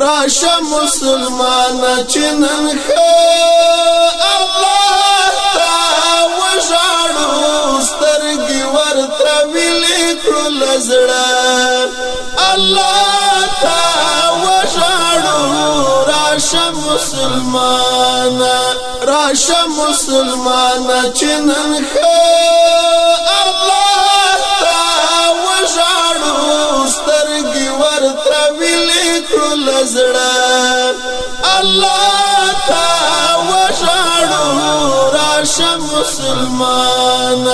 راشه مسلمان چنن الله تا وژاړو سترګې ورته ویلې کړو لزړه الله تا وژاړو راشه مسلمان چنن الله تا وژاړو سترګې ورته ویلې کړو لزړه الله تا وژاړو راشه مسلمان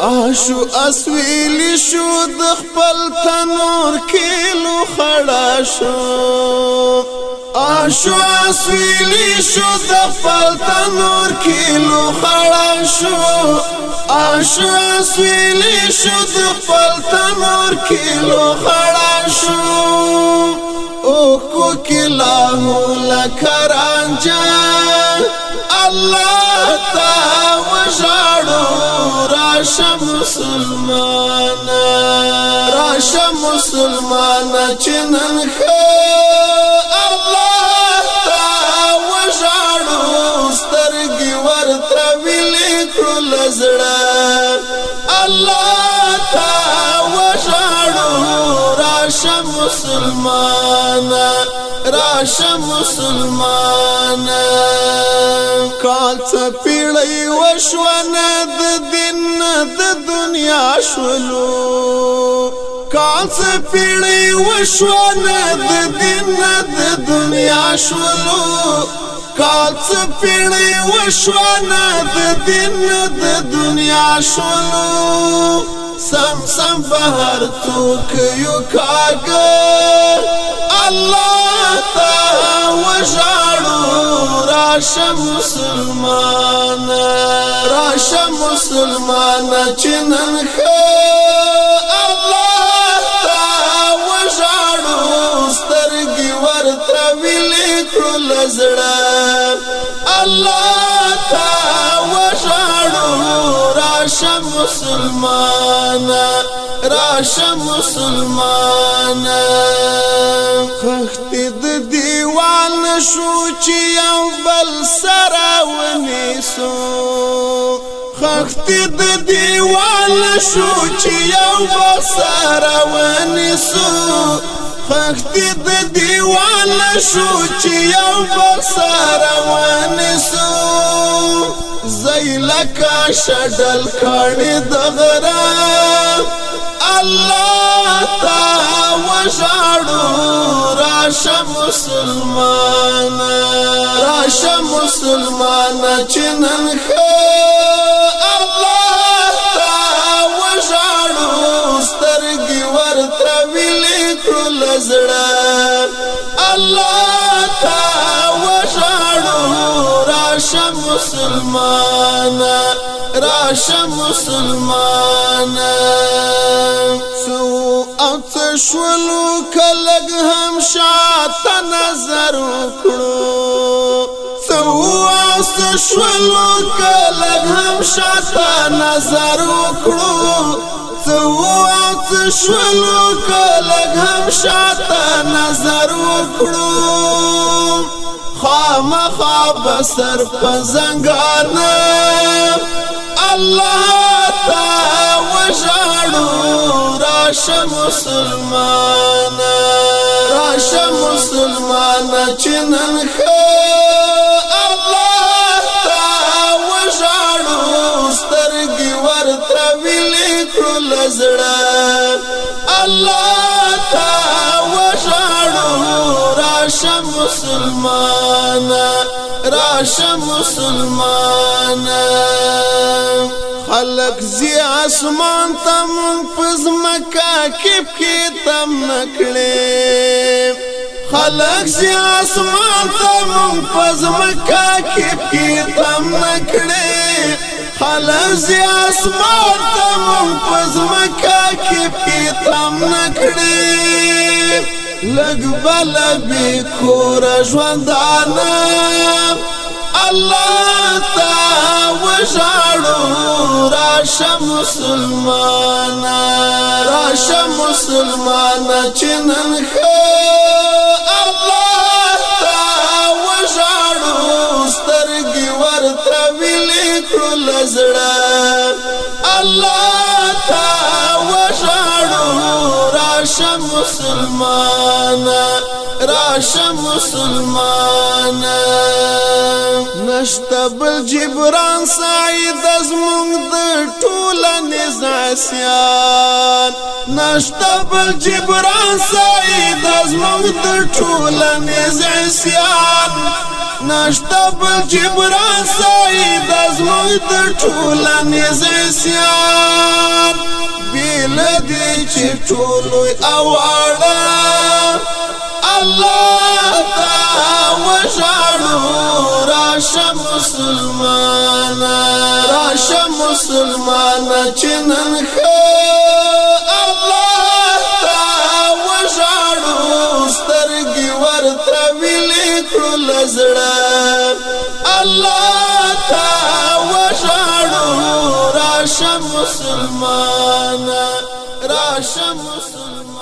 آشو اسویلی شو د خپل تنور کیلو خړا شو آشو اسویلی شو د خپل تنور کیلو خړا شو آشو اسویلی شو د خپل تنور کیلو خړا شو او کو کلاهو لکرانجا الله تا وژاړو راشه مسلمان چنن الله تا وژاړو سترګې ورته ویلې کړو لزړه الله تا وژاړو راشه مسلمان کال څه پیړۍ وشونه د دین د دنیا شولو کال څه پیړۍ وشونه د دین د دنیا شولو کال څه پیړۍ وشونه د دین د دنیا شولو سم بهر توک یو کاګه الله تا وژاړو راشه مسلمان چنن الله تا وژاړو سترګې ورته ویلې کړو لزړه الله تا وژاړو راشه مسلمان خخت د دیوال شو چې یو بل سره ونیسو خخت د دیوال شو چې یو بل سره ونیسو خخت د دیوال شو چې یو بل سره ونیسو زیلکا شډل کړي د غره الله تا وژاړو راشه مسلمان چنن الله تا وژاړو سترګې ورته ویلې کړو لزړه الله تا وژاړو راشه مسلمان سو او تشولو کلګ هم شاته نظر وکړو سو او تشولو کلګ هم شاته نظر وکړو سو او تشولو کلګ هم شاته نظر وکړو خامخا بسر پزنګانه الله تا وژاړو راشه مسلمان چنن الله تا وژاړو سترګې ورته ویلې کړو لزړه الله تا وژاړو راشه مسلمان خلق زی اسمان تم پزمکا کې تم نکړي خلق زی اسمان تم پزمکا کې تم نکړي خلق زی اسمان تم پزمکا کې تم نکړي لګ بل به کور ژوندانه الله تا وژاړو راشه مسلمانا راشه مسلمانا چې نن الله تا وژاړو سترګې ورته ویلې کړو له زړه الله تا وژاړو راشه مسلمانا راشه مسلمانا نشته بل جبران سعید زمونږ د ټولنې عصیان نشته بل جبران سعید زمونږ د ټولنې عصیان نشته بل جبران سعید زمونږ د ټولنې عصیان بیل دې چې ټولو اواړه الله تا وژاړو راشه مسلمانا راشه مسلمانا چې نن الله تا وژاړو سترګې ورته ویلې کړو له زړه الله تا وژاړو راشه مسلمانا راشه مسلمانا